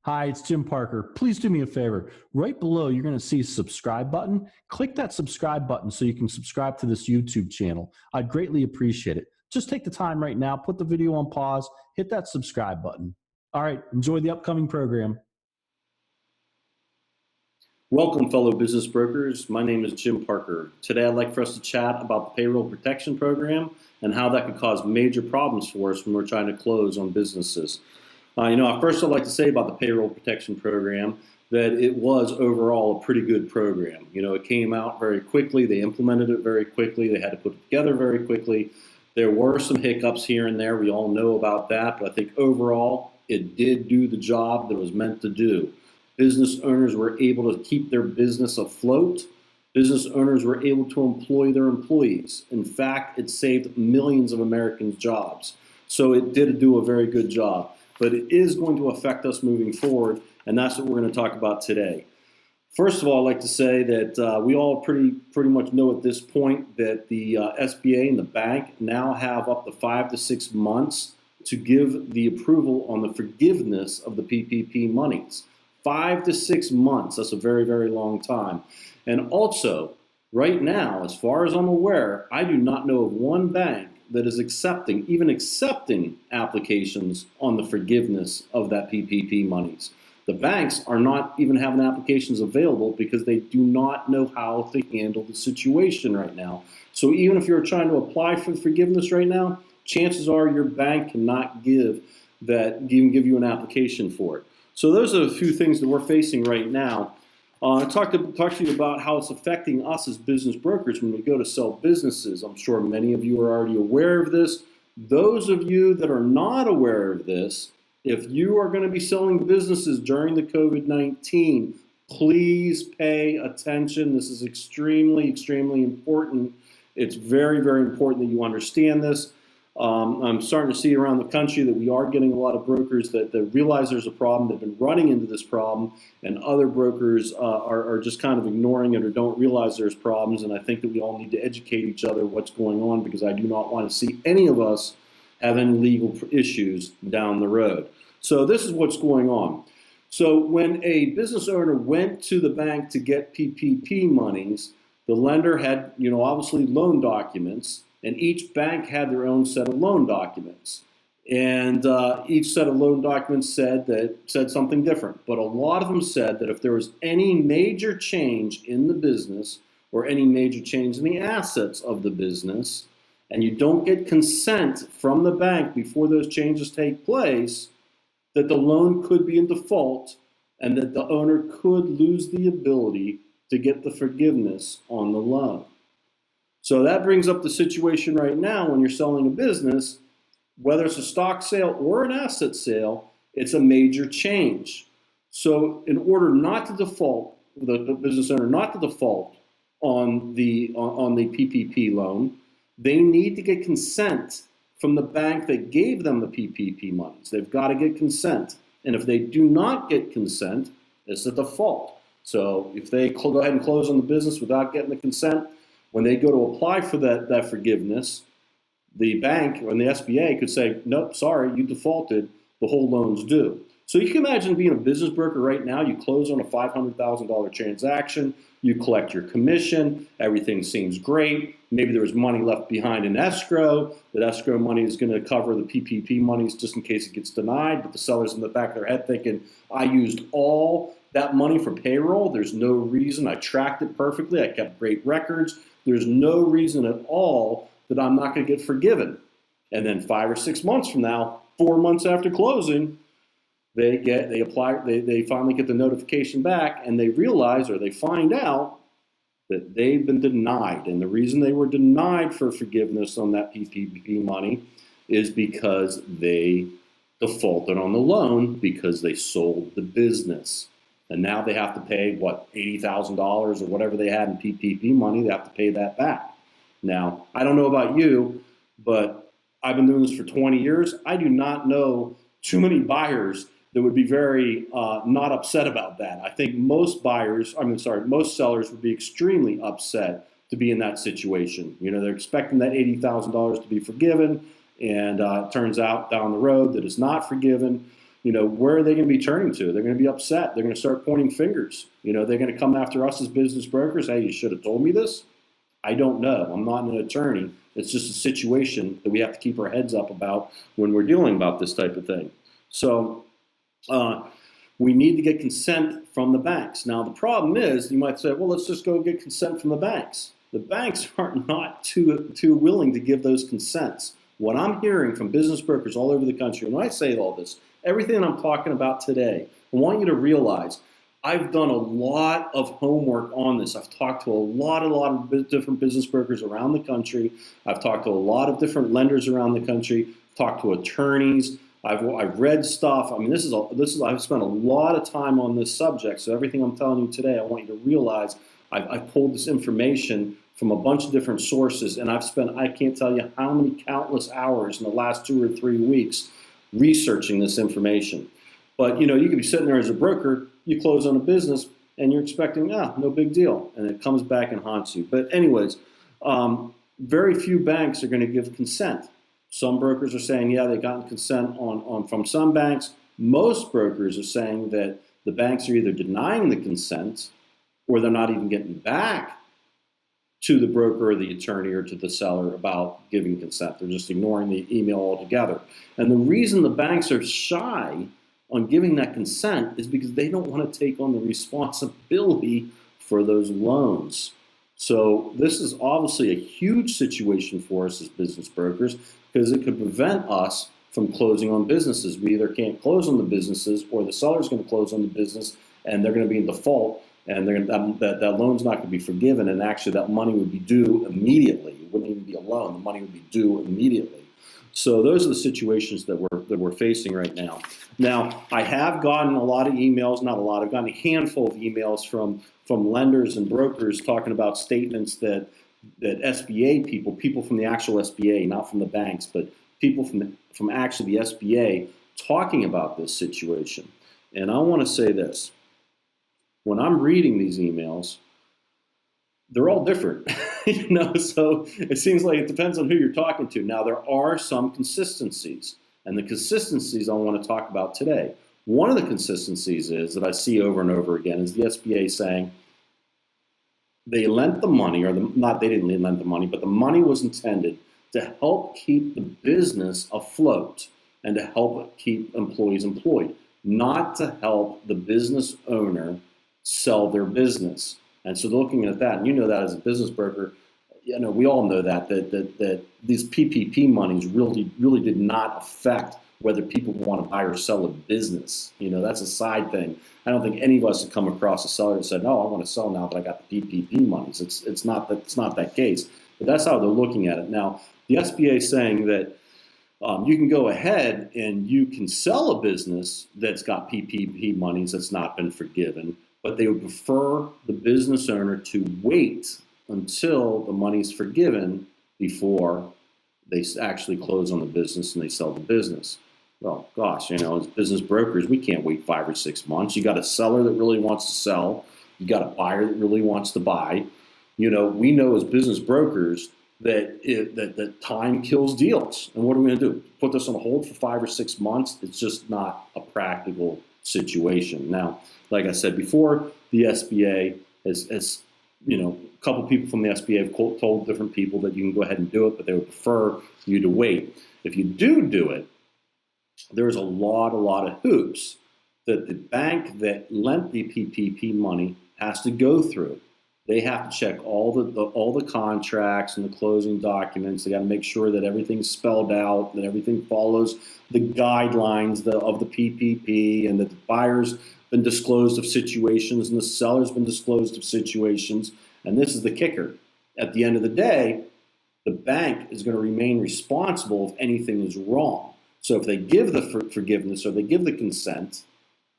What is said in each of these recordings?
Hi, it's Jim Parker. Please do me a favor. Right below, you're going to see a subscribe button. Click that subscribe button so you can subscribe to this YouTube channel. I'd greatly appreciate it. Just take the time right now, put the video on pause, hit that subscribe button. All right, enjoy the upcoming program. Welcome, fellow business brokers. My name is Jim Parker. Today, I'd like for us to chat about the Payroll Protection Program and how that could cause major problems for us when we're trying to close on businesses. First I'd like to say about the Payroll Protection Program that it was overall a pretty good program. It came out very quickly. They implemented it very quickly. They had to put it together very quickly. There were some hiccups here and there. We all know about that. But I think overall, it did do the job that it was meant to do. Business owners were able to keep their business afloat. Business owners were able to employ their employees. In fact, it saved millions of Americans' jobs. So it did do a very good job. But it is going to affect us moving forward, and that's what we're going to talk about today. First of all, I'd like to say that we all pretty much know at this point that the SBA and the bank now have up to 5 to 6 months to give the approval on the forgiveness of the PPP monies. 5 to 6 months, that's a very, very long time. And also, right now, as far as I'm aware, I do not know of one bank that is even accepting applications on the forgiveness of that PPP monies. The banks are not even having applications available because they do not know how to handle the situation right now. So even if you're trying to apply for forgiveness right now, chances are your bank cannot even give you an application for it. So those are a few things that we're facing right now. I talked to you about how it's affecting us as business brokers when we go to sell businesses. I'm sure many of you are already aware of this. Those of you that are not aware of this, if you are going to be selling businesses during the COVID-19, please pay attention. This is extremely, extremely important. It's very, very important that you understand this. I'm starting to see around the country that we are getting a lot of brokers that realize there's a problem. They've been running into this problem, and other brokers are just kind of ignoring it or don't realize there's problems. And I think that we all need to educate each other what's going on, because I do not want to see any of us have any legal issues down the road. So this is what's going on. So when a business owner went to the bank to get PPP monies, the lender had, obviously loan documents. And each bank had their own set of loan documents. And each set of loan documents said something different. But a lot of them said that if there was any major change in the business or any major change in the assets of the business, and you don't get consent from the bank before those changes take place, that the loan could be in default and that the owner could lose the ability to get the forgiveness on the loan. So that brings up the situation right now when you're selling a business, whether it's a stock sale or an asset sale, it's a major change. So in order not to default, the business owner not to default on the PPP loan, they need to get consent from the bank that gave them the PPP monies. They've got to get consent. And if they do not get consent, it's a default. So if they go ahead and close on the business without getting the consent, when they go to apply for that forgiveness, the bank or the SBA could say, nope, sorry, you defaulted, the whole loan's due. So you can imagine being a business broker right now. You close on a $500,000 transaction, you collect your commission, everything seems great. Maybe there was money left behind in escrow. That escrow money is going to cover the PPP monies just in case it gets denied, but the seller's in the back of their head thinking, I used all that money for payroll. There's no reason. I tracked it perfectly. I kept great records. There's no reason at all that I'm not going to get forgiven. And then 5 or 6 months from now, 4 months after closing, they finally get the notification back, and they realize or they find out that they've been denied. And the reason they were denied for forgiveness on that PPP money is because they defaulted on the loan because they sold the business. And now they have to pay, $80,000 or whatever they had in PPP money. They have to pay that back. Now, I don't know about you, but I've been doing this for 20 years. I do not know too many buyers that would be very not upset about that. I think most sellers would be extremely upset to be in that situation. They're expecting that $80,000 to be forgiven, and it turns out down the road that it's not forgiven. where are they going to be turning to? They're going to be upset. They're going to start pointing fingers. They're going to come after us as business brokers. Hey, you should have told me this. I don't know. I'm not an attorney. It's just a situation that we have to keep our heads up about when we're dealing about this type of thing. So we need to get consent from the banks. Now, the problem is, you might say, well, let's just go get consent from the banks. The banks are not too willing to give those consents. What I'm hearing from business brokers all over the country, and when I say all this, everything I'm talking about today, I want you to realize I've done a lot of homework on this. I've talked to a lot of different business brokers around the country. I've talked to a lot of different lenders around the country. Talked to attorneys. I've read stuff. I mean, I've spent a lot of time on this subject. So everything I'm telling you today, I want you to realize I've pulled this information from a bunch of different sources, and I've spent, I can't tell you how many countless hours in the last 2 or 3 weeks researching this information. But you could be sitting there as a broker, you close on a business, and you're expecting, no big deal, and it comes back and haunts you. But anyways, very few banks are going to give consent. Some brokers are saying, yeah, they've gotten consent from some banks. Most brokers are saying that the banks are either denying the consent or they're not even getting back to the broker or the attorney or to the seller about giving consent. They're just ignoring the email altogether. And the reason the banks are shy on giving that consent is because they don't want to take on the responsibility for those loans. So this is obviously a huge situation for us as business brokers because it could prevent us from closing on businesses. We either can't close on the businesses or the seller's going to close on the business and they're going to be in default and that loan's not going to be forgiven, and actually that money would be due immediately. It wouldn't even be a loan. The money would be due immediately. So those are the situations that we're facing right now. Now, I have gotten a lot of emails, not a lot, I've gotten a handful of emails from lenders and brokers talking about statements that SBA people from the actual SBA, not from the banks, but people from actually the SBA talking about this situation. And I want to say this. When I'm reading these emails, they're all different, so it seems like it depends on who you're talking to. Now, there are some consistencies, and the consistencies I want to talk about today. One of the consistencies is that I see over and over again is the SBA saying they lent the money, they didn't lend the money, but the money was intended to help keep the business afloat and to help keep employees employed, not to help the business owner sell their business. And so looking at that, and you know that as a business broker, we all know that these PPP monies really did not affect whether people want to buy or sell a business. That's a side thing. I don't think any of us have come across a seller that said, no, I want to sell now that I got the PPP monies. It's not that case. But that's how they're looking at it. Now, the SBA is saying that you can go ahead and you can sell a business that's got PPP monies that's not been forgiven, but they would prefer the business owner to wait until the money's forgiven before they actually close on the business and they sell the business. Well, gosh, as business brokers, we can't wait 5 or 6 months. You got a seller that really wants to sell. You got a buyer that really wants to buy. We know as business brokers that time kills deals. And what are we going to do? Put this on hold for 5 or 6 months? It's just not a practical situation. Now, like I said before, the SBA has a couple people from the SBA have told different people that you can go ahead and do it, but they would prefer you to wait. If you do it, there's a lot of hoops that the bank that lent the PPP money has to go through. They have to check all the contracts and the closing documents. They got to make sure that everything's spelled out, that everything follows the guidelines of the PPP, and that the buyer's been disclosed of situations and the seller's been disclosed of situations. And this is the kicker. At the end of the day, the bank is going to remain responsible if anything is wrong. So if they give the forgiveness or they give the consent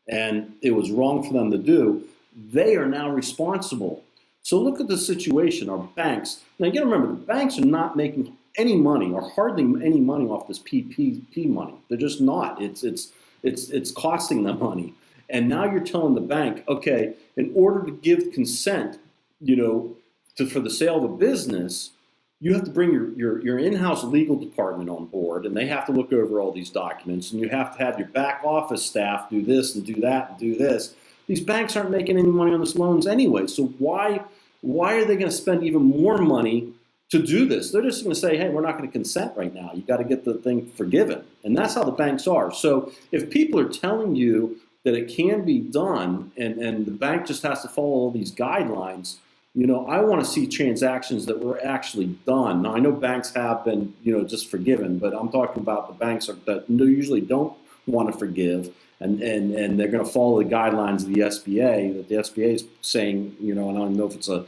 and it was wrong for them to do, they are now responsible. So look at the situation. Our banks, now you got to remember, the banks are not making any money or hardly any money off this PPP money. They're just not. It's costing them money. And now you're telling the bank, okay, in order to give consent, for the sale of a business, you have to bring your in-house legal department on board, and they have to look over all these documents, and you have to have your back office staff do this and do that and do this. These banks aren't making any money on these loans anyway, so why are they going to spend even more money to do this? They're just going to say, hey, we're not going to consent right now. You got to get the thing forgiven. And that's how the banks are. So if people are telling you that it can be done and the bank just has to follow all these guidelines, I want to see transactions that were actually done. Now, I know banks have been, just forgiven, but I'm talking about the banks that usually don't want to forgive, and they're going to follow the guidelines of the SBA. That the SBA is saying, and I don't know if it's a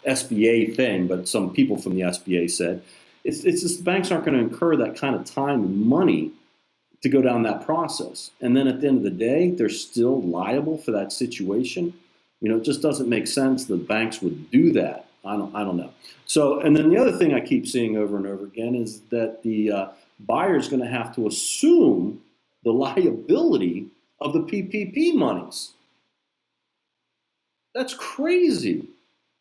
SBA thing, but some people from the SBA said it's just banks aren't going to incur that kind of time and money to go down that process. And then at the end of the day, they're still liable for that situation. It just doesn't make sense that banks would do that. I don't know. So, and then the other thing I keep seeing over and over again is that the buyer is going to have to assume the liability of the PPP monies. That's crazy.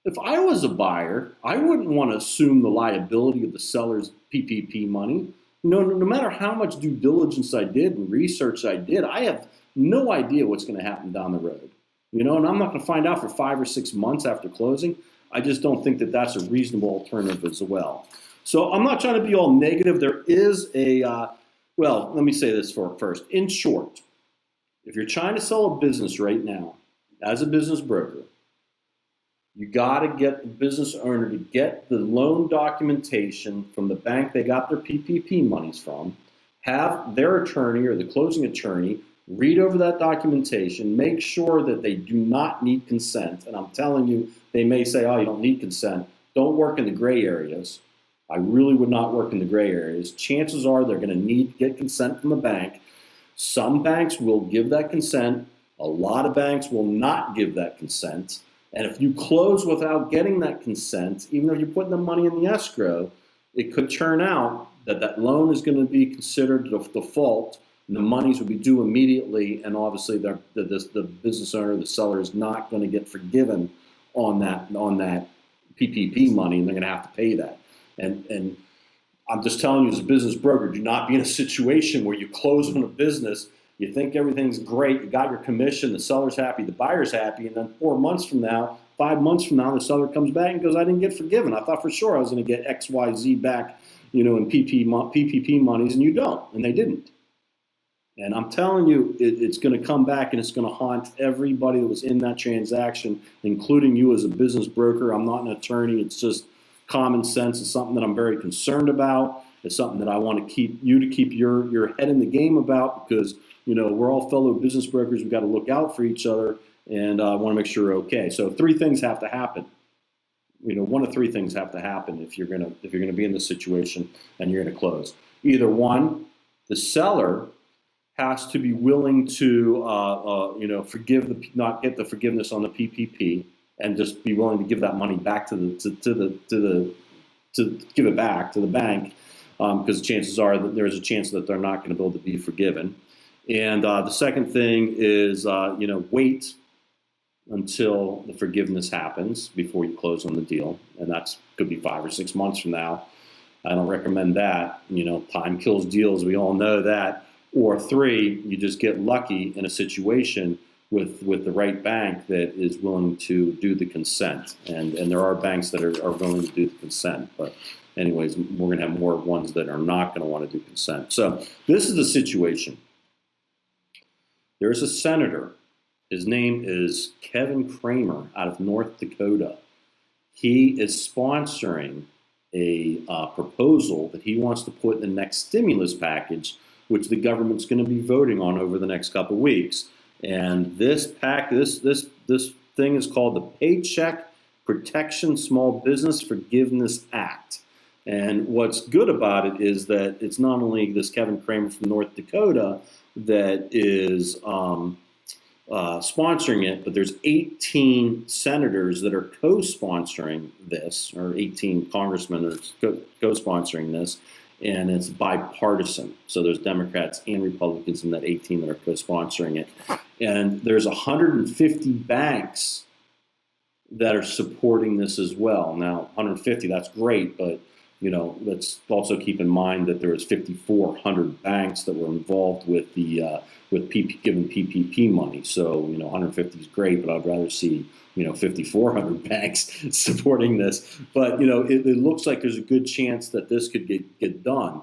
If I was a buyer, I wouldn't want to assume the liability of the seller's PPP money. No matter how much due diligence I did and research I did, I have no idea what's going to happen down the road. And I'm not going to find out for 5 or 6 months after closing. I just don't think that that's a reasonable alternative as well. So I'm not trying to be all negative. There is well, let me say this first. In short, if you're trying to sell a business right now as a business broker, you got to get the business owner to get the loan documentation from the bank they got their PPP monies from, have their attorney or the closing attorney read over that documentation, make sure that they do not need consent. And I'm telling you, they may say, oh, you don't need consent. Don't work in the gray areas. I really would not work in the gray areas. Chances are they're going to need to get consent from the bank. Some banks will give that consent. A lot of banks will not give that consent. And if you close without getting that consent, even if you're putting the money in the escrow, it could turn out that that loan is going to be considered a default, and the monies will be due immediately, and obviously the business owner, the seller, is not going to get forgiven on that PPP money, and they're going to have to pay that. And I'm just telling you, as a business broker, do not be in a situation where you close on a business, you think everything's great, you got your commission, the seller's happy, the buyer's happy, and then 4 months from now, 5 months from now, the seller comes back and goes, I didn't get forgiven. I thought for sure I was going to get X, Y, Z back, in PPP monies, and you don't, and they didn't. And I'm telling you, it's going to come back and it's going to haunt everybody that was in that transaction, including you as a business broker. I'm not an attorney. It's just common sense. It's something that I'm very concerned about. It's something that I want to keep your head in the game about, because we're all fellow business brokers. We've got to look out for each other, and I want to make sure we're okay. So 3 things have to happen. One of 3 things have to happen if you're going to be in this situation and you're going to close. Either one, the seller has to be willing to not get the forgiveness on the PPP, and just be willing to give that money back to give it back to the bank, because chances are that there's a chance that they're not going to be able to be forgiven. And the second thing is wait until the forgiveness happens before you close on the deal, and that could be 5 or 6 months from now. I don't recommend that. Time kills deals. We all know that. Or 3, you just get lucky in a situation with the right bank that is willing to do the consent. And there are banks that are willing to do the consent. But anyways, we're going to have more ones that are not going to want to do consent. So this is the situation. There's a senator. His name is Kevin Cramer out of North Dakota. He is sponsoring a proposal that he wants to put in the next stimulus package, which the government's going to be voting on over the next couple of weeks. And this thing is called the Paycheck Protection Small Business Forgiveness Act. And what's good about it is that it's not only this Kevin Cramer from North Dakota that is sponsoring it, but there's 18 senators that are co-sponsoring this, or 18 congressmen that are co-sponsoring this. And it's bipartisan. So there's Democrats and Republicans in that 18 that are co-sponsoring it. And there's 150 banks that are supporting this as well. Now, 150, that's great, but let's also keep in mind that there was 5,400 banks that were involved with the giving PPP money. So 150 is great, but I'd rather see 5,400 banks supporting this. But it looks like there's a good chance that this could get done.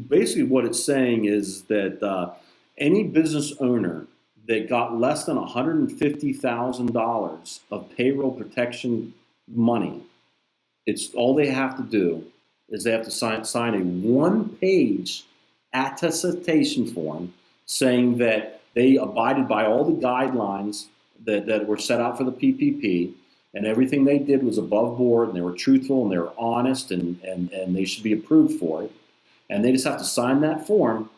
Basically, what it's saying is that any business owner that got less than $150,000 of payroll protection money, it's all they have to do is they have to sign a one-page attestation form saying that they abided by all the guidelines that were set out for the PPP, and everything they did was above board, and they were truthful, and they were honest, and they should be approved for it. And they just have to sign that form,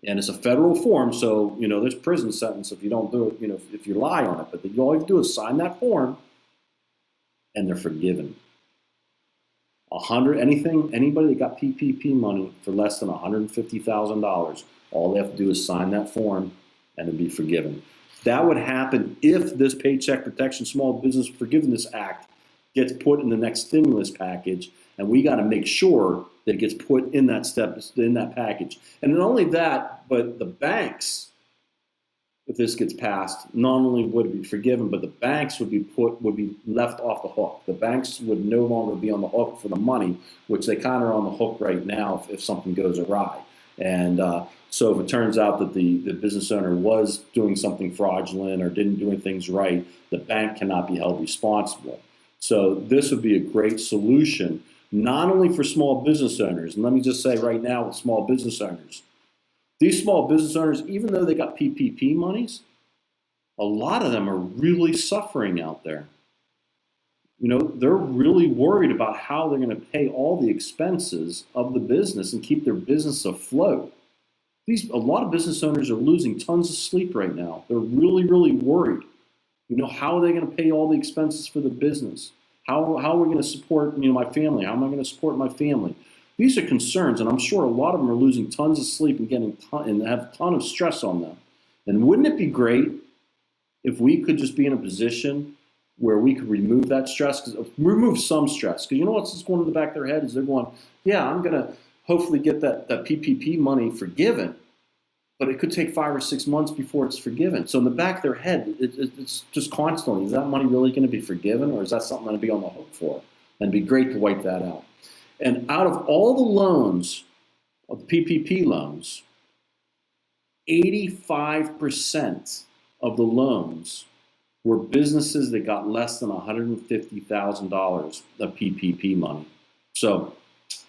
and it's a federal form, so there's prison sentence if you don't do it, if you lie on it. But all you have to do is sign that form, and they're forgiven. Anybody that got PPP money for less than $150,000, all they have to do is sign that form, and it'll be forgiven. That would happen if this Paycheck Protection Small Business Forgiveness Act gets put in the next stimulus package, and we got to make sure that it gets put in that package. And not only that, but the banks, if this gets passed, not only would it be forgiven, but the banks would be left off the hook. The banks would no longer be on the hook for the money, which they kind of are on the hook right now if something goes awry. And so if it turns out that the business owner was doing something fraudulent or didn't do things right, the bank cannot be held responsible. So this would be a great solution, not only for small business owners, and let me just say right now with small business owners, these small business owners, even though they got PPP monies, a lot of them are really suffering out there. They're really worried about how they're going to pay all the expenses of the business and keep their business afloat. A lot of business owners are losing tons of sleep right now. They're really, really worried. How are they going to pay all the expenses for the business? How are we going to support my family? How am I going to support my family? These are concerns, and I'm sure a lot of them are losing tons of sleep and have a ton of stress on them. And wouldn't it be great if we could just be in a position where we could remove that stress, remove some stress? Because what's just going in the back of their head is they're going, yeah, I'm going to hopefully get that PPP money forgiven, but it could take 5 or 6 months before it's forgiven. So in the back of their head, it's just constantly, is that money really going to be forgiven, or is that something I'm going to be on the hook for? And it'd be great to wipe that out. And out of all the loans, of the PPP loans, 85% of the loans were businesses that got less than $150,000 of PPP money. So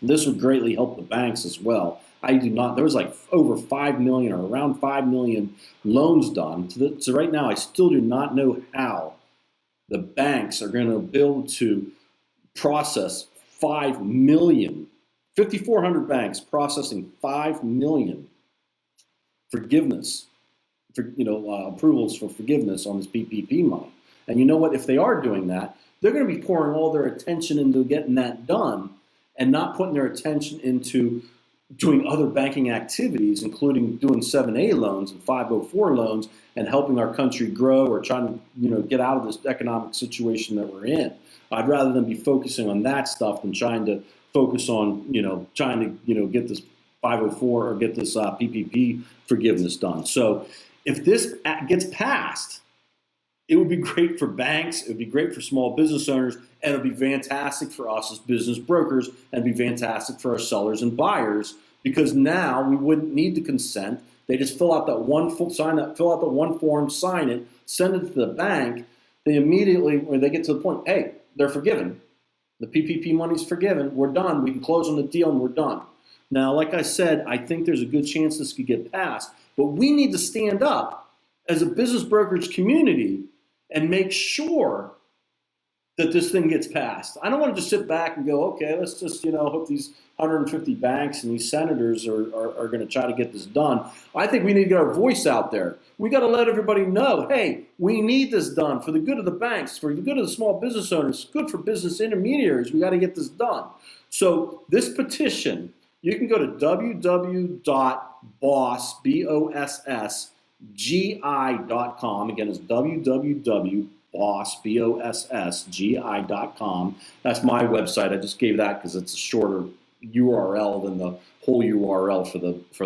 this would greatly help the banks as well. There was like over 5 million or around 5 million loans done. So right now, I still do not know how the banks are going to be able to process 5 million, 5,400 banks processing 5 million forgiveness, approvals for forgiveness on this PPP money. And you know what? If they are doing that, they're going to be pouring all their attention into getting that done and not putting their attention into doing other banking activities, including doing 7A loans and 504 loans and helping our country grow or trying to get out of this economic situation that we're in. I'd rather than be focusing on that stuff than trying to focus on, trying to, get this 504 or get this PPP forgiveness done. So if this gets passed, it would be great for banks, it would be great for small business owners, and it would be fantastic for us as business brokers, and be fantastic for our sellers and buyers, because now we wouldn't need to consent. They just fill out that one form, sign it, send it to the bank. They immediately, when they get to the point, hey, they're forgiven. The PPP money's forgiven. We're done. We can close on the deal and we're done. Now, like I said, I think there's a good chance this could get passed, but we need to stand up as a business brokerage community and make sure that this thing gets passed. I don't want to just sit back and go, okay, let's just, hope these 150 banks and these senators are going to try to get this done. I think we need to get our voice out there. We got to let everybody know, hey, we need this done for the good of the banks, for the good of the small business owners, good for business intermediaries. We got to get this done. So this petition, you can go to www.bossgi.com. Again, it's www.bossgi.com. boss, BOSSGI.com. That's my website. I just gave that because it's a shorter URL than the whole URL for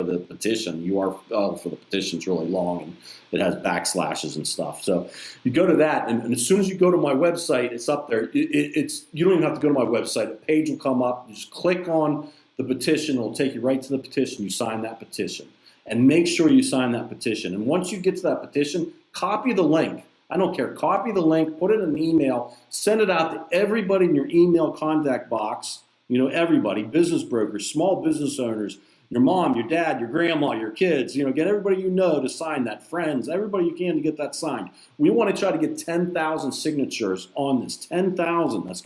the petition. URL for the petition is really long and it has backslashes and stuff. So you go to that, and as soon as you go to my website, it's up there. It's you don't even have to go to my website. A page will come up. You just click on the petition. It'll take you right to the petition. You sign that petition, and make sure you sign that petition. And once you get to that petition, copy the link. I don't care. Copy the link. Put it in an email. Send it out to everybody in your email contact box. You know, everybody, business brokers, small business owners, your mom, your dad, your grandma, your kids, you know, get everybody you know to sign that, friends, everybody you can to get that signed. We want to try to get 10,000 signatures on this. 10,000, that's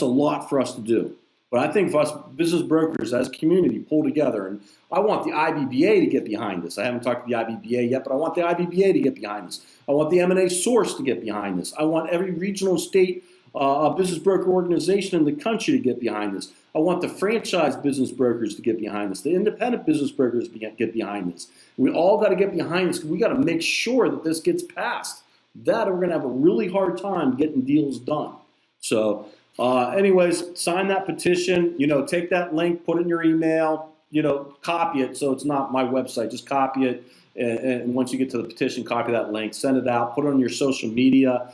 a lot for us to do. But I think for us business brokers as a community pull together, and I want the IBBA to get behind this. I haven't talked to the IBBA yet, but I want the IBBA to get behind this. I want the M&A source to get behind this. I want every regional state business broker organization in the country to get behind this. I want the franchise business brokers to get behind this, the independent business brokers to get behind this. We all got to get behind this because we got to make sure that this gets passed. That, or we're going to have a really hard time getting deals done. So anyways, sign that petition, you know, take that link, put it in your email, you know, copy it so it's not my website, just copy it. And once you get to the petition, copy that link, send it out, put it on your social media.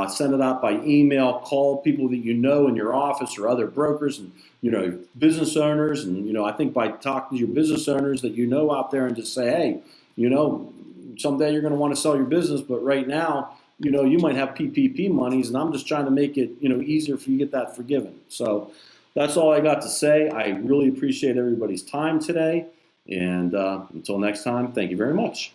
Send it out by email, call people that you know in your office or other brokers and, you know, business owners. And, you know, I think by talking to your business owners that you know out there and just say, hey, you know, someday you're going to want to sell your business, but right now, you know, you might have PPP monies and I'm just trying to make it, you know, easier for you to get that forgiven. So that's all I got to say. I really appreciate everybody's time today. And until next time, thank you very much.